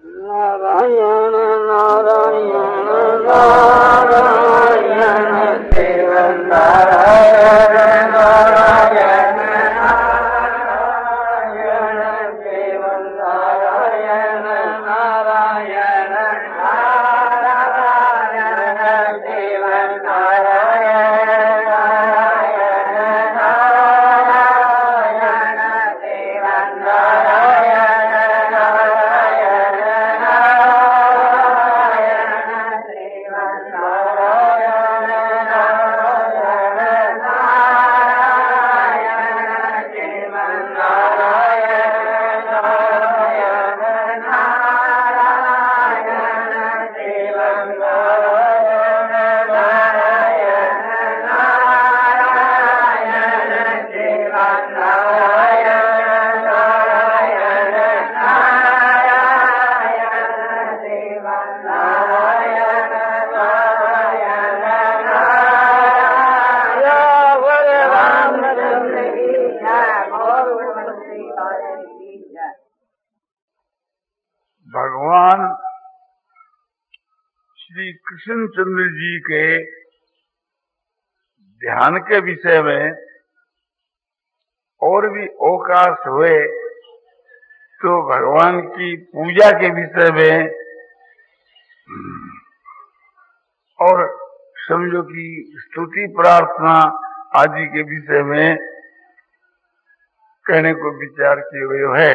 नारायण नारायण नारायण देव नारायण नारायण नारायण देव नारायण नारायण नारायण देव नारायण नारायण नारायण देव नारायण भगवान श्री कृष्णचंद्र जी के ध्यान के विषय में और भी अवकाश हुए तो भगवान की पूजा के विषय में और समझो कि स्तुति प्रार्थना आदि के विषय में कहने को विचार किए हुए है।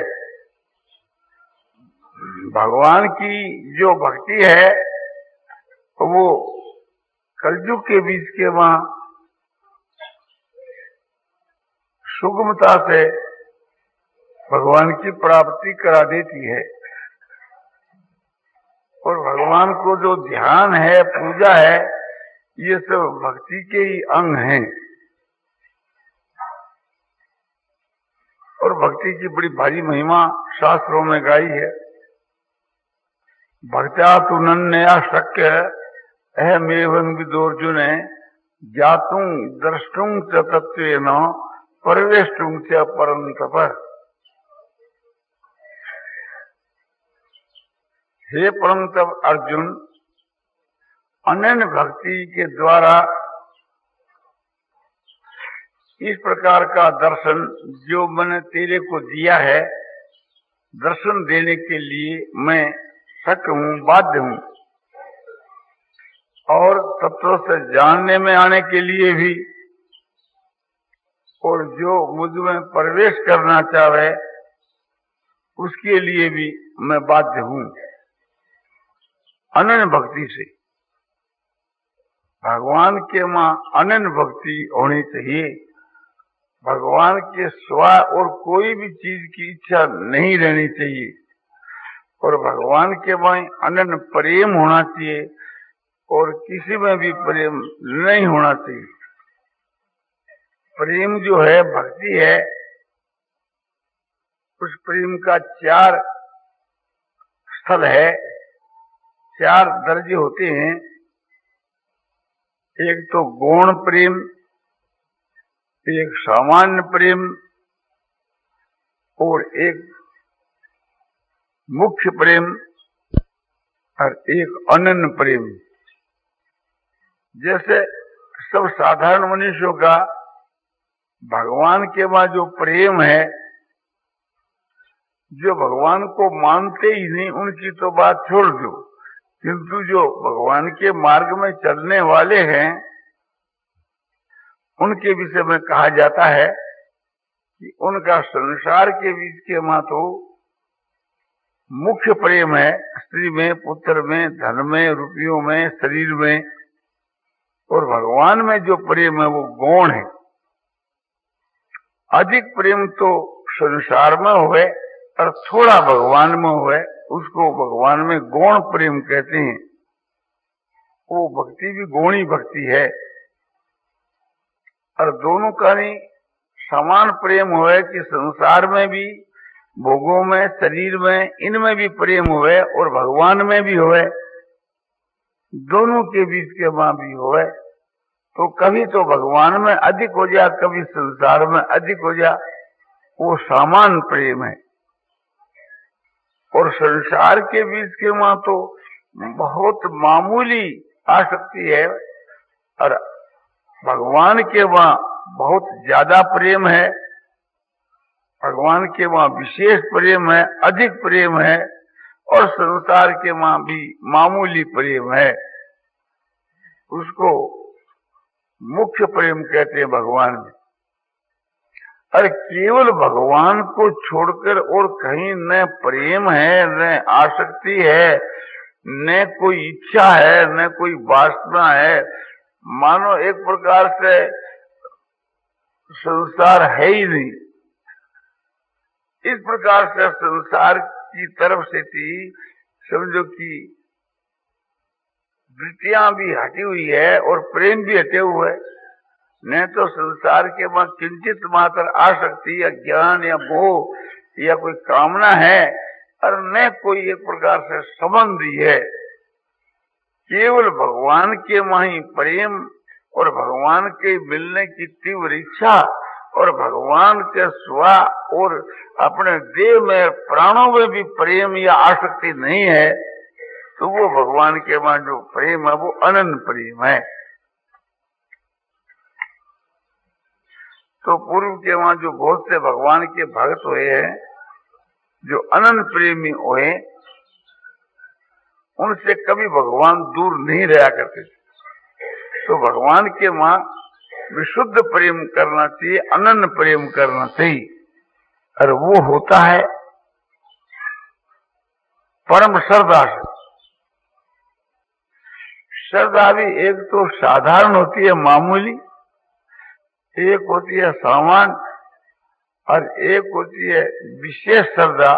भगवान की जो भक्ति है वो कलयुग के बीच के वहां सुगमता से भगवान की प्राप्ति करा देती है और भगवान को जो ध्यान है, पूजा है, ये सब भक्ति के ही अंग हैं और भक्ति की बड़ी भारी महिमा शास्त्रों में गाई है। भक्त्या तु नन्या शक्य अहमेवं विदोर्जुन ज्ञातुं द्रष्टुं च तत्वेन परिवेष्टुं च परन्तप। हे परन्तप अर्जुन, अनन्य भक्ति के द्वारा इस प्रकार का दर्शन जो मैंने तेरे को दिया है, दर्शन देने के लिए मैं शक्य हूं, बाध्य हूं और तत्व से जानने में आने के लिए भी और जो मुझ में प्रवेश करना चाहे उसके लिए भी मैं बाध्य हूं। अनन्य भक्ति से भगवान के मां अनन्य भक्ति होनी चाहिए। भगवान के सिवा और कोई भी चीज की इच्छा नहीं रहनी चाहिए और भगवान के मां अनन्य प्रेम होना चाहिए और किसी में भी प्रेम नहीं होना चाहिए। प्रेम जो है, भक्ति है, उस प्रेम का 4 स्थल है, 4 दर्जे होते हैं। एक तो गौण प्रेम, एक सामान्य प्रेम और एक मुख्य प्रेम और एक अनन्य प्रेम। जैसे सब साधारण मनुष्यों का भगवान के बाद जो प्रेम है, जो भगवान को मानते ही नहीं उनकी तो बात छोड़ दो, किंतु जो भगवान के मार्ग में चलने वाले हैं उनके विषय में कहा जाता है कि उनका संसार के बीच के मां तो मुख्य प्रेम है, स्त्री में, पुत्र में, धन में, रुपयों में, शरीर में, और भगवान में जो प्रेम है वो गौण है। अधिक प्रेम तो संसार में हुए और थोड़ा भगवान में हुए, उसको भगवान में गौण प्रेम कहते हैं। वो भक्ति भी गौणी भक्ति है। और दोनों का नहीं समान प्रेम हुए कि संसार में भी, भोगों में, शरीर में, इनमें भी प्रेम हुए और भगवान में भी हुए, दोनों के बीच के मां भी हुए, तो कभी तो भगवान में अधिक हो जा, कभी संसार में अधिक हो जा, वो समान प्रेम है। और संसार के बीच के वहां तो बहुत मामूली आसक्ति है, और भगवान के वहां बहुत ज्यादा प्रेम है, भगवान के वहां विशेष प्रेम है, अधिक प्रेम है, और संसार के वहां भी मामूली प्रेम है। उसको मुख्य प्रेम कहते हैं भगवान में। अरे केवल भगवान को छोड़कर और कहीं न प्रेम है, न आसक्ति है, न कोई इच्छा है, न कोई वासना है। मानो एक प्रकार से संसार है ही नहीं। इस प्रकार से संसार की तरफ से थी, समझो कि वृत्तियां भी हटी हुई है और प्रेम भी हटे हुए। न तो संसार के वहां किंचित मात्र आसक्ति या ज्ञान या मोह या कोई कामना है, और न कोई एक प्रकार से संबंध ही है। केवल भगवान के वहां ही प्रेम और भगवान के मिलने की तीव्र इच्छा और भगवान के स्व और अपने देह में प्राणों में भी प्रेम या आसक्ति नहीं है, तो वो भगवान के वहां जो प्रेम है वो अनन्य प्रेम है। तो पूर्व के वहां जो बहुत से भगवान के भक्त हुए हैं, जो अनन्य प्रेमी हुए, उनसे कभी भगवान दूर नहीं रहा करते थे। तो भगवान के वहां विशुद्ध प्रेम करना चाहिए, अनन्य प्रेम करना चाहिए, और वो होता है परम श्रद्धा से। श्रद्धा भी एक तो साधारण होती है, मामूली, एक होती है सामान्य, और एक होती है विशेष श्रद्धा,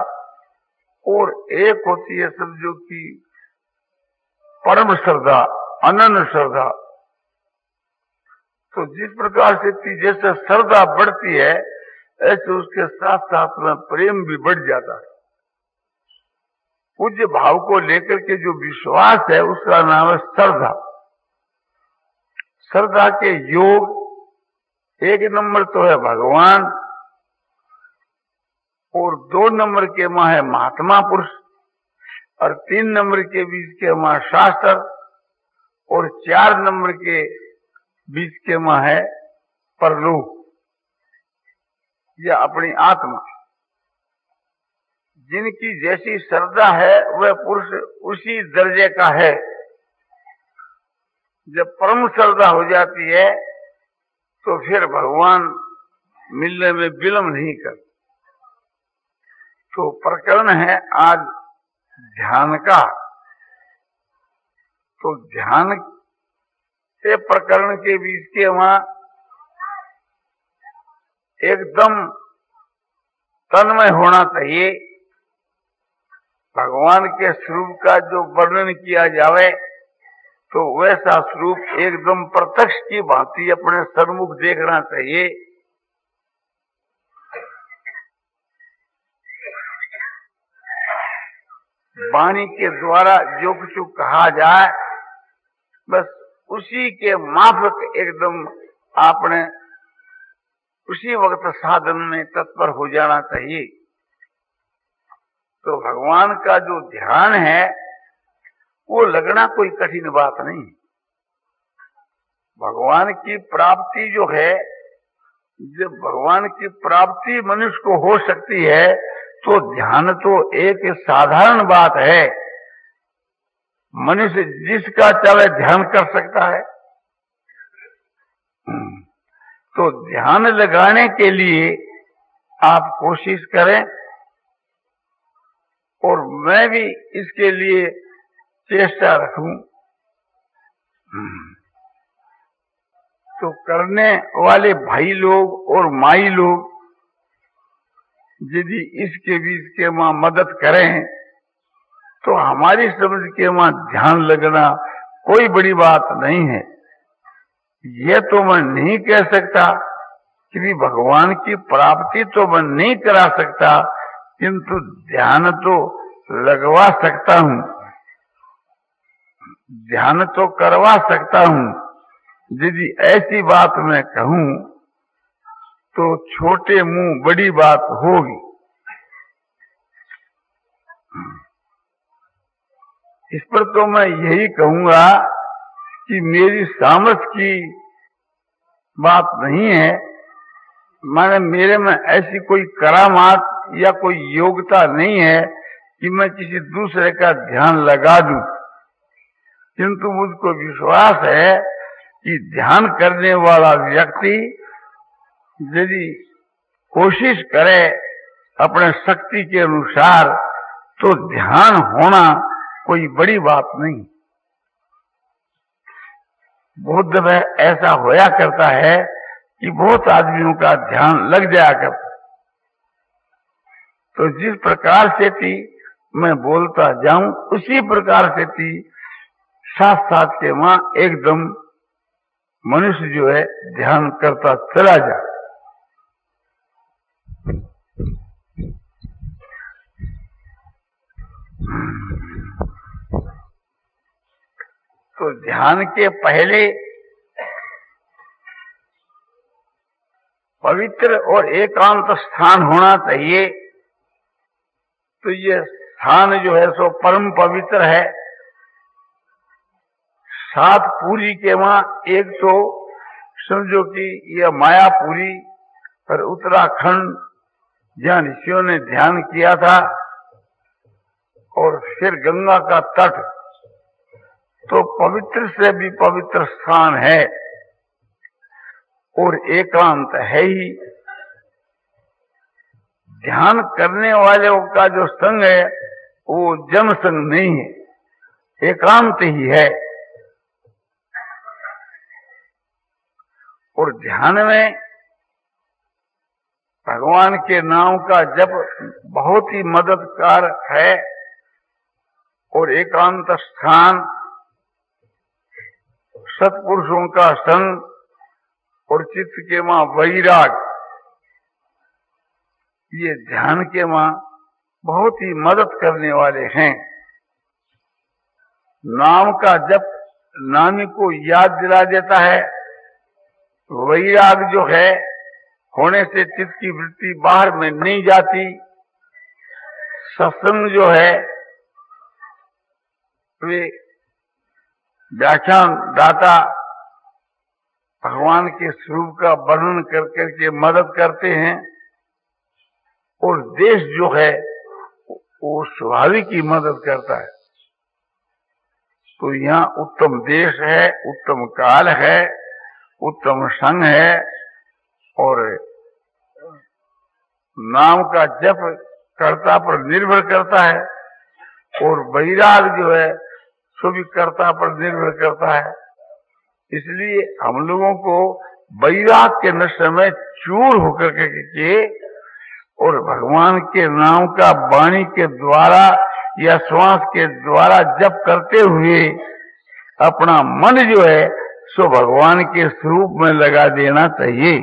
और एक होती है समझो कि परम श्रद्धा, अनन्य श्रद्धा। तो जिस प्रकार से जैसे श्रद्धा बढ़ती है, ऐसे उसके साथ साथ में प्रेम भी बढ़ जाता है। पूज्य भाव को लेकर के जो विश्वास है उसका नाम है श्रद्धा। श्रद्धा के योग एक नंबर तो है भगवान, और 2 नंबर के वहां है महात्मा पुरुष, और 3 नंबर के बीच के वहां शास्त्र, और 4 नंबर के बीच के वहां है परलोक या अपनी आत्मा। जिनकी जैसी श्रद्धा है वह पुरुष उसी दर्जे का है। जब परम श्रद्धा हो जाती है तो फिर भगवान मिलने में विलंब नहीं करते। तो प्रकरण है आज ध्यान का। तो ध्यान के प्रकरण के बीच के वहां एकदम तन्मय होना चाहिए। भगवान के स्वरूप का जो वर्णन किया जावे तो वैसा स्वरूप एकदम प्रत्यक्ष की भांति अपने सन्मुख देखना चाहिए। वाणी के द्वारा जो कुछ कहा जाए बस उसी के माफक एकदम आपने उसी वक्त साधन में तत्पर हो जाना चाहिए। तो भगवान का जो ध्यान है वो लगना कोई कठिन बात नहीं। भगवान की प्राप्ति जो है, जब भगवान की प्राप्ति मनुष्य को हो सकती है तो ध्यान तो एक साधारण बात है। मनुष्य जिसका चाहे ध्यान कर सकता है। तो ध्यान लगाने के लिए आप कोशिश करें, और मैं भी इसके लिए चेष्टा रखूं। तो करने वाले भाई लोग और माई लोग यदि इसके बीच के वहां मदद करें तो हमारी समझ के वहां ध्यान लगना कोई बड़ी बात नहीं है। यह तो मैं नहीं कह सकता कि भगवान की प्राप्ति तो मैं नहीं करा सकता, किंतु ध्यान तो लगवा सकता हूं, ध्यान तो करवा सकता हूं। यदि ऐसी बात मैं कहूं तो छोटे मुंह बड़ी बात होगी। इस पर तो मैं यही कहूंगा कि मेरी सामर्थ्य की बात नहीं है, माने मेरे में ऐसी कोई करामात या कोई योग्यता नहीं है कि मैं किसी दूसरे का ध्यान लगा दूं, किंतु मुझको विश्वास है कि ध्यान करने वाला व्यक्ति यदि कोशिश करे अपने शक्ति के अनुसार तो ध्यान होना कोई बड़ी बात नहीं। बहुत दफे ऐसा होया करता है कि बहुत आदमियों का ध्यान लग जाया करता। तो जिस प्रकार से थी मैं बोलता जाऊं उसी प्रकार से थी साथ साथ के वहां एकदम मनुष्य जो है ध्यान करता चला जाए। तो ध्यान के पहले पवित्र और एकांत स्थान होना चाहिए। तो ये स्थान जो है सो परम पवित्र है। सात पूरी के वहां एक तो समझो कि यह मायापुरी और उत्तराखंड जहां ऋषियों ने ध्यान किया था, और फिर गंगा का तट तो पवित्र से भी पवित्र स्थान है और एकांत है ही। ध्यान करने वालों का जो संग है वो जन संग नहीं है, एकांत ही है। और ध्यान में भगवान के नाम का जप बहुत ही मददगार है। और एकांत स्थान, सत्पुरुषों का संग और चित्त के वहां वैराग, ये ध्यान के वहां बहुत ही मदद करने वाले हैं। नाम का जप नामी को याद दिला देता है। वैराग जो है होने से चित्त की वृत्ति बाहर में नहीं जाती। सत्संग जो है वे व्याख्यान दाता भगवान के स्वरूप का वर्णन कर करके मदद करते हैं। और देश जो है वो स्वाभाविक ही मदद करता है। तो यहाँ उत्तम देश है, उत्तम काल है, उत्तम संग है। और नाम का जप कर्ता पर निर्भर करता है। और वैराग जो है सो भी कर्ता पर निर्भर करता है। इसलिए हम लोगों को वैराग के नशे में चूर होकर के और भगवान के नाम का वाणी के द्वारा या श्वास के द्वारा जप करते हुए अपना मन जो है सो भगवान के स्वरूप में लगा देना चाहिए।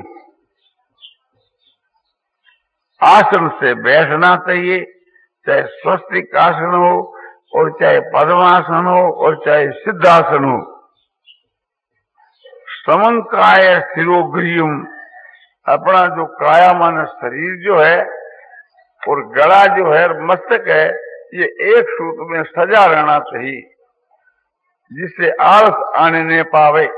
आसन से बैठना चाहिए, चाहे स्वस्तिक आसन हो और चाहे पद्मासन हो और चाहे सिद्धासन हो। समंकाय शिरोग्रीयम, अपना जो काया मन शरीर जो है और गला जो है मस्तक है, ये एक सूत्र में सजा रहना चाहिए जिससे आलस आने न पावे।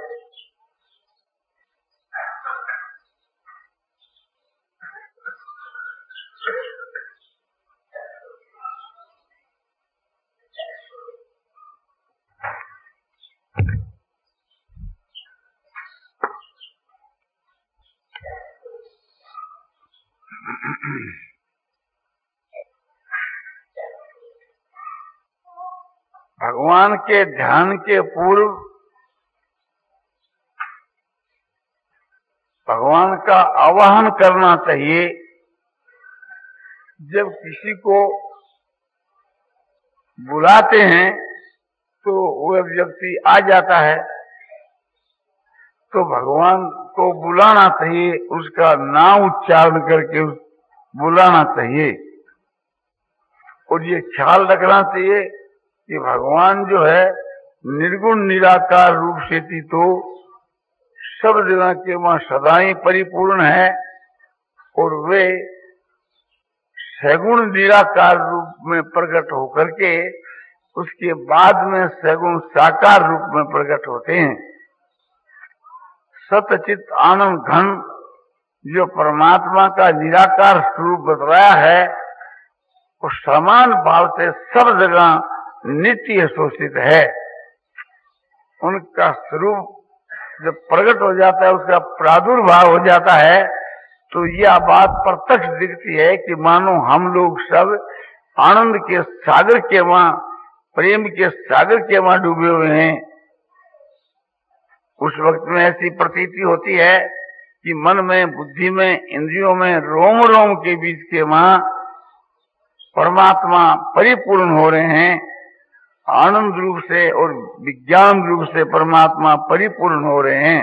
भगवान के ध्यान के पूर्व भगवान का आवाहन करना चाहिए। जब किसी को बुलाते हैं तो वह व्यक्ति आ जाता है, तो भगवान को बुलाना चाहिए, उसका नाम उच्चारण करके बुलाना चाहिए। और ये ख्याल रखना चाहिए कि भगवान जो है निर्गुण निराकार रूप से थी तो सब जगह के वहां सदाई परिपूर्ण है। और वे सगुण निराकार रूप में प्रकट होकर के उसके बाद में सगुण साकार रूप में प्रकट होते हैं। सतचित आनंद घन जो परमात्मा का निराकार स्वरूप बतलाया है, वो समान भाव से सब जगह नित्य शोषित है। उनका स्वरूप जब प्रकट हो जाता है, उसका प्रादुर्भाव हो जाता है, तो यह बात प्रत्यक्ष दिखती है कि मानो हम लोग सब आनंद के सागर के वहां, प्रेम के सागर के वहां डूबे हुए हैं। उस वक्त में ऐसी प्रतीति होती है कि मन में, बुद्धि में, इंद्रियों में, रोम रोम के बीच के वहां परमात्मा परिपूर्ण हो रहे हैं। आनंद रूप से और विज्ञान रूप से परमात्मा परिपूर्ण हो रहे हैं।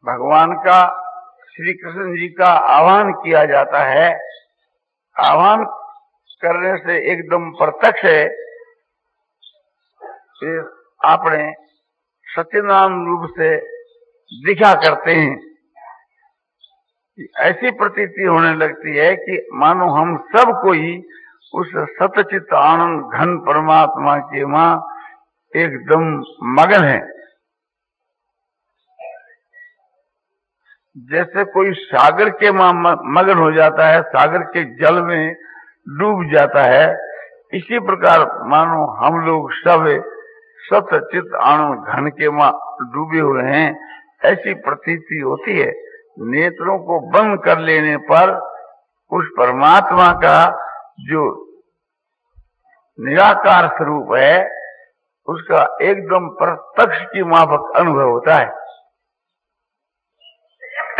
भगवान का, श्री कृष्ण जी का आह्वान किया जाता है। आह्वान करने से एकदम प्रत्यक्ष है, फिर आपने सत्यनारायण रूप से दिखा करते हैं। ऐसी प्रतीति होने लगती है कि मानो हम सब कोई उस सतचित आनंद घन परमात्मा के वहां एकदम मगन है। जैसे कोई सागर के मगन हो जाता है, सागर के जल में डूब जाता है, इसी प्रकार मानो हम लोग सब सतचित आनंद घन के वहां डूबे हुए हैं, ऐसी प्रतीति होती है। नेत्रों को बंद कर लेने पर उस परमात्मा का जो निराकार स्वरूप है, उसका एकदम प्रत्यक्ष की माफक अनुभव होता है।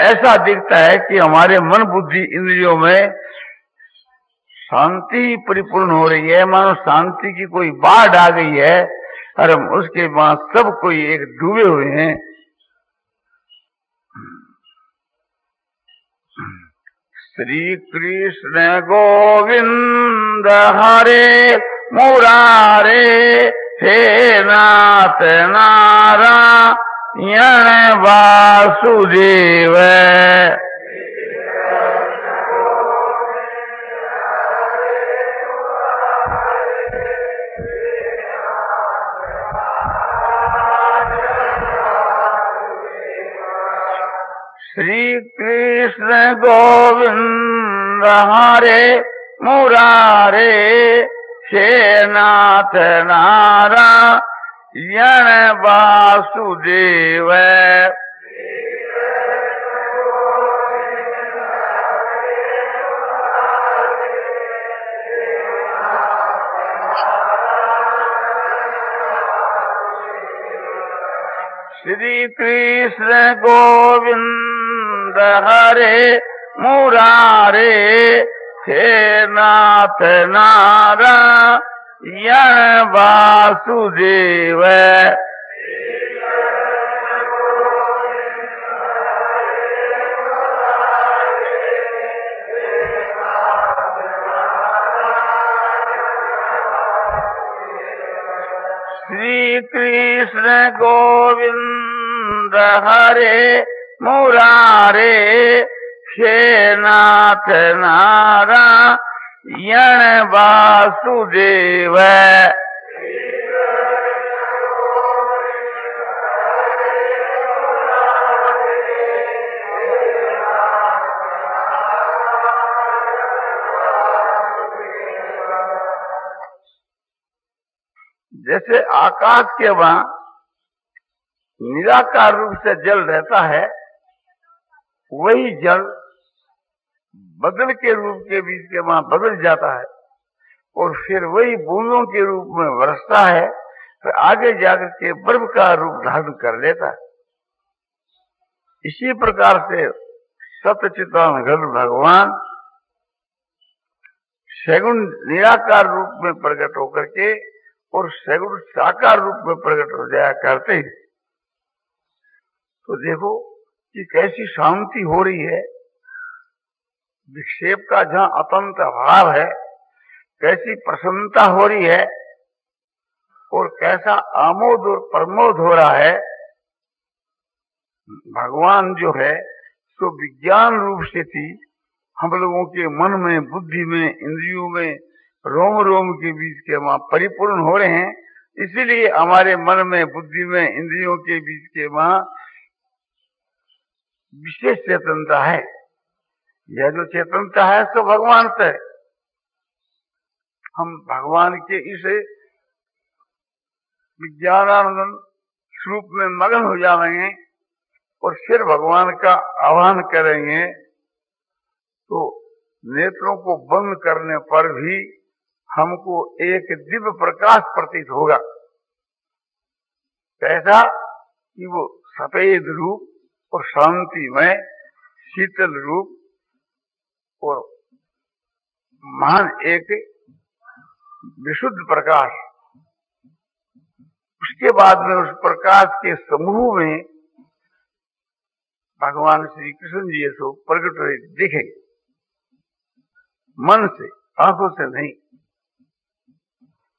ऐसा दिखता है कि हमारे मन, बुद्धि, इंद्रियों में शांति परिपूर्ण हो रही है, मानो शांति की कोई बाढ़ आ गई है और हम उसके बाद सब कोई एक डूबे हुए हैं। श्री कृष्ण गोविंद हरे मुरारे, हे नाथ नारायण वासुदेव। श्री कृष्ण गोविंद हरे मुरारे, हे नाथ नारायण वासुदेव। श्री कृष्ण गोविंद हरे मुरारे, हे नाथ नारायण वासुदेव। श्री कृष्ण गोविंद हरे मुरारे, हे नाथ नारायण वासुदेव। जैसे आकाश के वहां निराकार रूप से जल रहता है, वही जल बदल के रूप के बीच के वहां बदल जाता है और फिर वही बूंदों के रूप में बरसता है, फिर आगे जाकर के बर्फ का रूप धारण कर लेता है। इसी प्रकार से सतचिदानंद भगवान सगुण निराकार रूप में प्रकट होकर के और सगुण साकार रूप में प्रकट हो जाया करते हैं। तो देखो कि कैसी शांति हो रही है, विक्षेप का जहां अतंत अभाव है, कैसी प्रसन्नता हो रही है और कैसा आमोद और प्रमोद हो रहा है। भगवान जो है सो विज्ञान रूप से थी, हम लोगों के मन में, बुद्धि में, इंद्रियों में, रोम रोम के बीच के वहां परिपूर्ण हो रहे हैं। इसीलिए हमारे मन में, बुद्धि में, इंद्रियों के बीच के वहां विशेष चेतनता है। यह जो चेतनता है सो भगवान से है। हम भगवान के इस विज्ञानानंद स्वरूप में मगन हो जाएंगे और फिर भगवान का आह्वान करेंगे तो नेत्रों को बंद करने पर भी हमको एक दिव्य प्रकाश प्रतीत होगा। कैसा कि वो सफेद रूप और शांतिमय शीतल रूप और महान एक विशुद्ध प्रकाश। उसके बाद में उस प्रकाश के समूह में भगवान श्री कृष्ण जी ऐसो प्रकट हुए दिखे, मन से, आंखों से नहीं,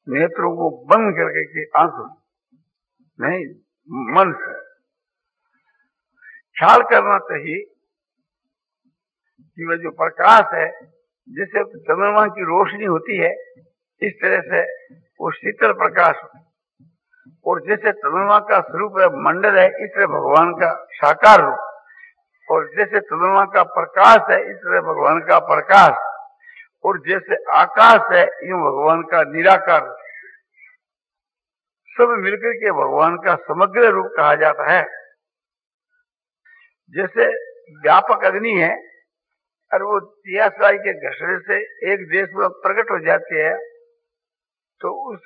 नेत्रों को बंद करके के आंखों नहीं, मन से। ख्याल करना चाहिए कि वह जो प्रकाश है, जैसे चंद्रमा की रोशनी होती है, इस तरह से वो शीतल प्रकाश होता है। और जैसे चंद्रमा का स्वरूप है मंडल है, इस तरह भगवान का साकार रूप। और जैसे चंद्रमा का प्रकाश है, इस तरह भगवान का प्रकाश। और जैसे आकाश है, यूं भगवान का निराकार रूप। सब मिलकर के भगवान का समग्र रूप कहा जाता है। जैसे व्यापक अग्नि है और वो तियासाई के घसरे से एक देश में प्रकट हो जाती है, तो उस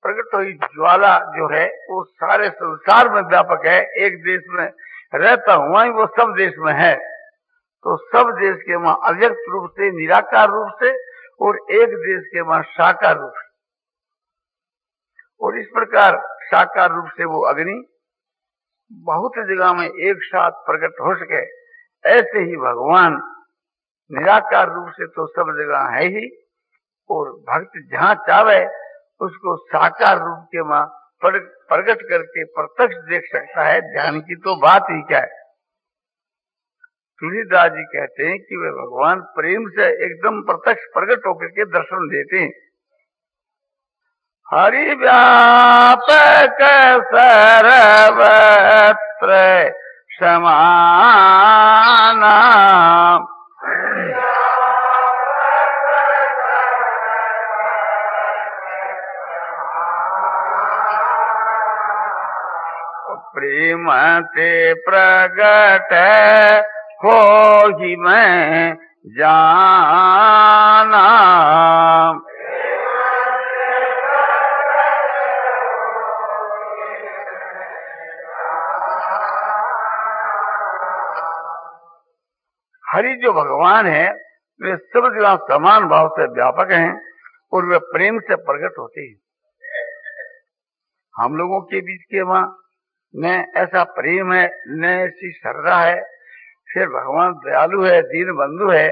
प्रकट हुई ज्वाला जो है वो सारे संसार में व्यापक है। एक देश में रहता हुआ ही वो सब देश में है। तो सब देश के वहां अव्यक्त रूप से, निराकार रूप से, और एक देश के वहां साकार रूप से। और इस प्रकार साकार रूप से वो अग्नि बहुत जगह में एक साथ प्रकट हो सके, ऐसे ही भगवान निराकार रूप से तो सब जगह है ही, और भक्त जहां चाहे उसको साकार रूप के वहां प्रकट करके प्रत्यक्ष देख सकता है। ध्यान की तो बात ही क्या है। तुलसीदास जी कहते हैं कि वे भगवान प्रेम से एकदम प्रत्यक्ष प्रकट होकर के दर्शन देते हैं। हरि व्यापक सर्वत्र समाना, प्रेम ते प्रगट हो ही मैं जाना। हरि जो भगवान है वे सब जगह समान भाव से व्यापक हैं और वे प्रेम से प्रकट होते हैं। हम लोगों के बीच के वहां न ऐसा प्रेम है, न ऐसी श्रद्धा है। फिर भगवान दयालु है, दीन बंधु है,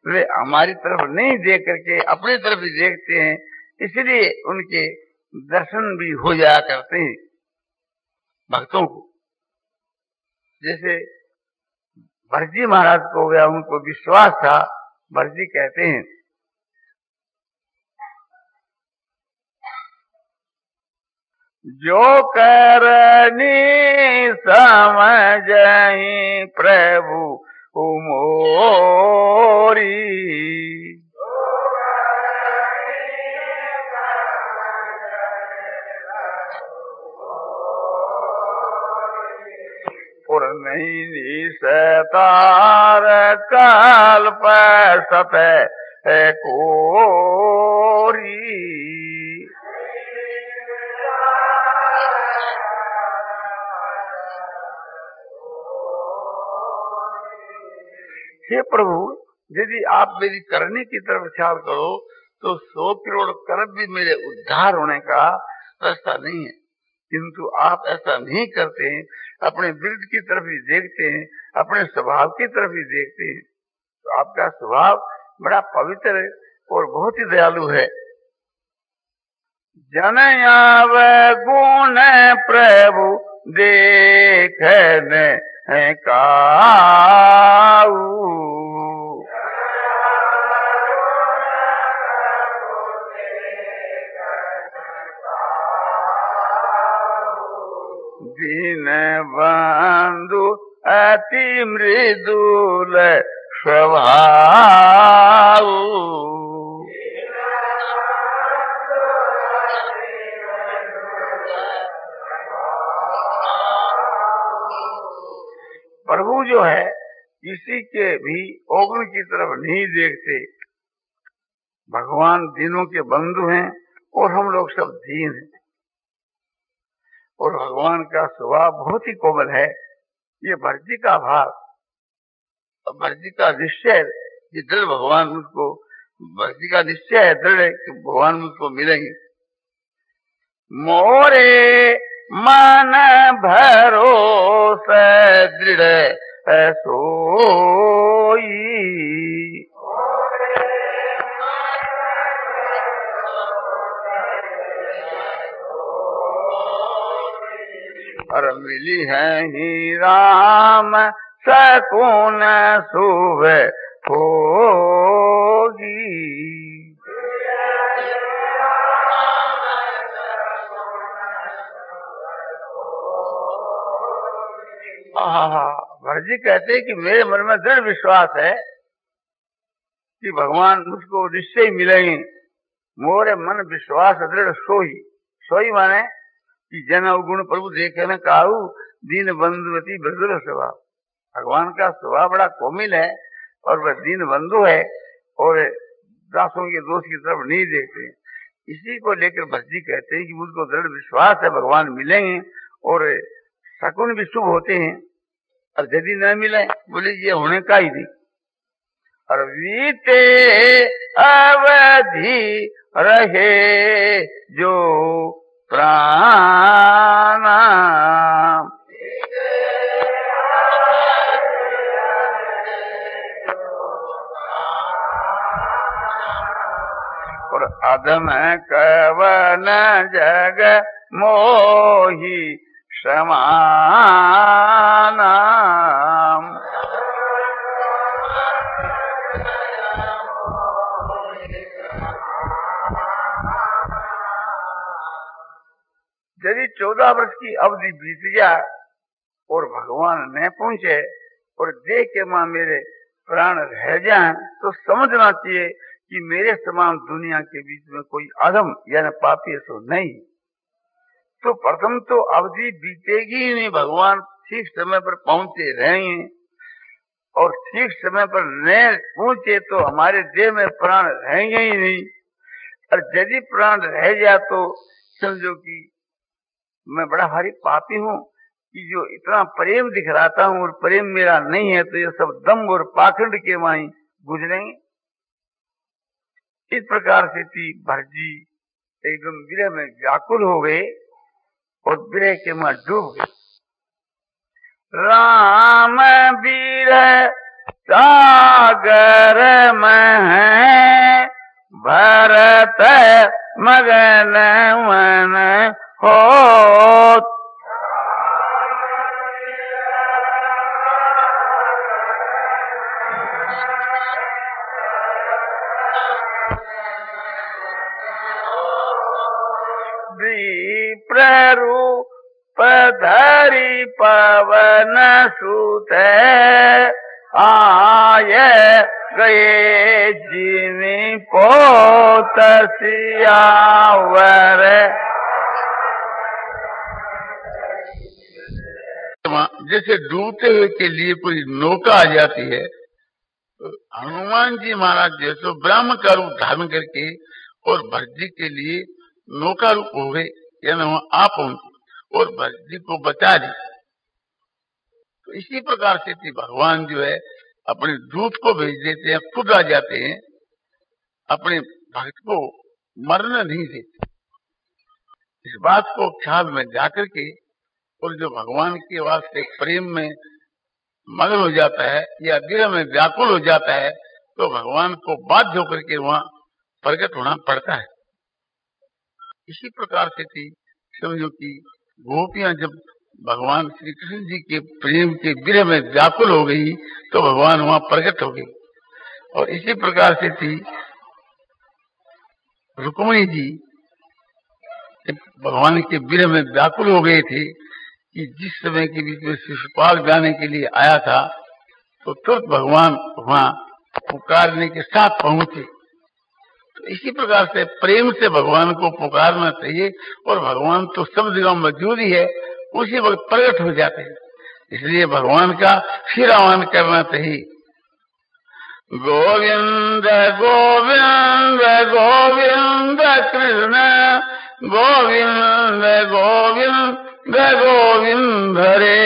वे हमारी तरफ नहीं देख करके अपनी तरफ ही देखते हैं, इसलिए उनके दर्शन भी हो जाया करते हैं भक्तों को। जैसे भरजी महाराज को हो गया, उनको विश्वास था। भरजी कहते हैं जो करनी समझहि प्रभु मोरी, और नहीं निसतार कल्प सत कोरी। हे प्रभु, यदि आप मेरी करने की तरफ ख्याल करो तो 100 करोड़ कर्म भी मेरे उद्धार होने का रास्ता नहीं है। किंतु आप ऐसा नहीं करते हैं, अपने बिल्ड की तरफ ही देखते हैं, अपने स्वभाव की तरफ ही देखते हैं। तो आपका स्वभाव बड़ा पवित्र है और बहुत ही दयालु है। जनयाव गुण प्रभु देखने काऊ, दीन बंधु अति मृदुल स्वभाव। प्रभु जो है किसी के भी अवगुण की तरफ नहीं देखते। भगवान दीनों के बंधु हैं और हम लोग सब दीन हैं। और भगवान का स्वभाव बहुत ही कोमल है। ये भर्जी का भाव, भर्जी का निश्चय, ये दृढ़ भगवान मुझको, भर्जी का निश्चय है दृढ़ कि भगवान मुझको मिलेंगे। मोरे मन भरोसा दृढ़ सोई। और मिली है ही राम सकून शुभ होगी। भरजी कहते हैं कि मेरे मन में दृढ़ विश्वास है कि भगवान मुझको निश्चय मिलेंगे। मोरे मन विश्वास दृढ़ सोई। सोई माने कि जन अवगुण प्रभु देखे न काहू दीन बंधुवती मृदुल स्वभाव। भगवान का स्वभाव बड़ा कोमिल है और वह दीन बंधु है और दासों के दोष की तरफ नहीं देखते। इसी को लेकर भरजी कहते हैं कि मुझको दृढ़ विश्वास है भगवान मिलेंगे और शकुन भी शुभ होते हैं। और यदि न मिले बोले ये होने का ही नहीं। और बीते अवधि रहे जो प्राण और अधम कवन जग मोही समाना। यदि 14 वर्ष की अवधि बीत जाए और भगवान न पहुंचे और देख के मां मेरे प्राण रह जाएं तो समझना चाहिए कि मेरे समान दुनिया के बीच में कोई अधम यानी पापी तो नहीं। तो प्रथम तो अवधि बीतेगी ही नहीं, भगवान ठीक समय पर पहुंचे रहेंगे और ठीक समय पर न पहुंचे तो हमारे देह में प्राण रहेंगे ही नहीं। और यदि प्राण रह जाए तो समझो कि मैं बड़ा भारी पापी हूँ कि जो इतना प्रेम दिखलाता हूँ और प्रेम मेरा नहीं है, तो ये सब दम्भ और पाखंड के माई गुजरेंगे। इस प्रकार से थी भरजी एकदम विरह में व्याकुल हो गए और विरह के मां डूब गए। राम वीर सागर में भरत मगन मन हो। प्ररूप धरि पवन सुत आय गए जिमि पोत सियावर। जैसे डूबते हुए के लिए कोई नौका आ जाती है, तो हनुमान जी महाराज जो तो ब्राह्मण का रूप धारण करके और भरजी के लिए नौका रूप हो गए, यानी वहां आ पहुंचे और भरजी को बचा दी। तो इसी प्रकार से भगवान जो है अपने दूत को भेज देते हैं, खुद आ जाते हैं, अपने भक्त को मरने नहीं देते। इस बात को ख्याल में जाकर के और जो भगवान के वास्ते प्रेम में मगन हो जाता है या दिल में व्याकुल हो जाता है, तो भगवान को बाध्य होकर के वहां प्रकट होना पड़ता है। इसी प्रकार से थी समझो कि गोपियां जब भगवान श्री कृष्ण जी के प्रेम के विरह में व्याकुल हो गई तो भगवान वहां प्रकट हो गई। और इसी प्रकार से थी रुक्मिणी जी भगवान के विरह में व्याकुल हो गए थे, कि जिस समय के बीच में शिशुपाल जाने के लिए आया था तो तुरंत भगवान वहां पुकारने के साथ पहुंचे। तो इसी प्रकार से प्रेम से भगवान को पुकारना चाहिए और भगवान तो सब जगह मौजूद ही है, उसी वक्त प्रकट हो जाते हैं। इसलिए भगवान का फिर आह्वान करना चाहिए। गोविंद गोविंद गोविंद कृष्ण गोविंद गोविंद गोविंद हरे।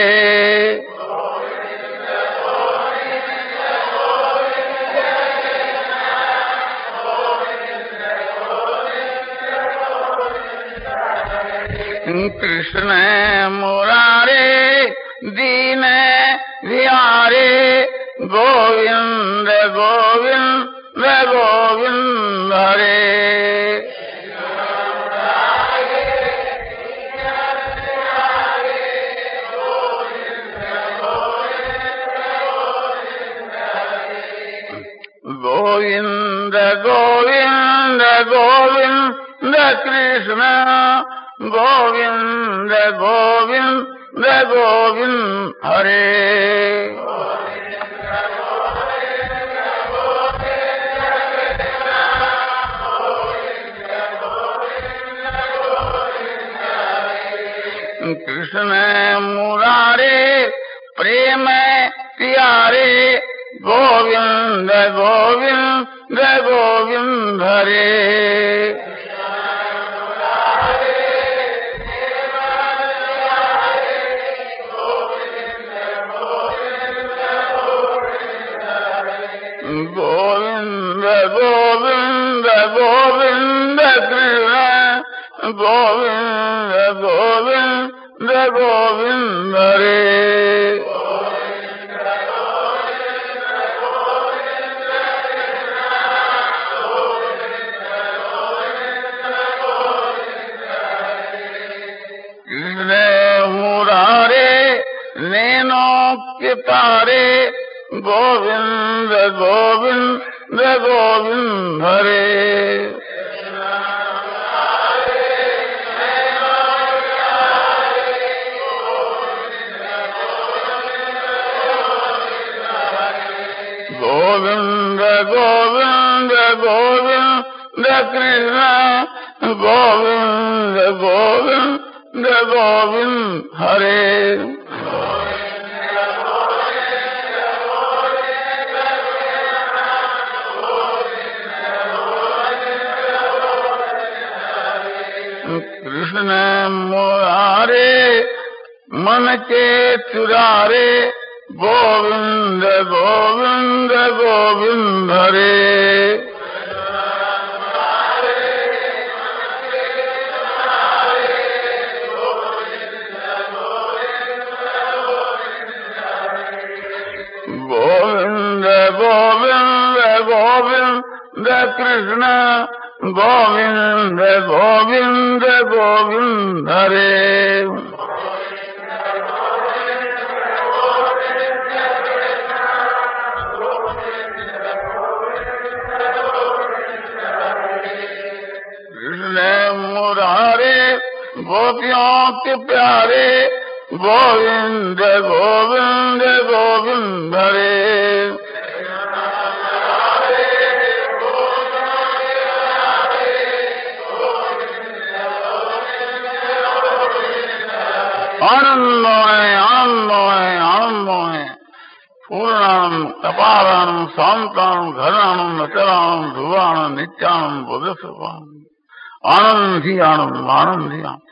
कृष्ण मुरारे दीन बिहारे गोविंद गोविंद गोविंद हरे। गोविंद गोविंद गोविंद कृष्ण गोविंद गोविंद गोविंद हरे। कृष्ण मुरारे प्रेम प्यारे गोविंद गोविंद गोविंद हरे। गोविंद गोविंद गोविंद कृष्ण गोविंद गोविंद गोविंद हरे। कृष्ण मुरारे नैनों के तारे गोविंद गोविंद गोविंद हरे। गोविंद गोविंद गोविंद कृष्ण गोविंद गोविंद गोविंद हरे। कृष्ण मुरारे मन के चुरारे गोविंद गोविंद गोविंद हरे। गोविंद गोविंद गोविंद कृष्ण गोविंद गोविंद गोविंद हरे। कृष्ण मुरारे गोपियों के प्यारे गोविंद गोविंद गोविंद हरे। आनंदमय आनंदमय आनंदमय पूर्णानंद कपालानंद शांतानंद घरानंद अचलानंद ध्रुवानंद नित्यानंद बुध आनंद ही आनंद आनंद ही आनंद।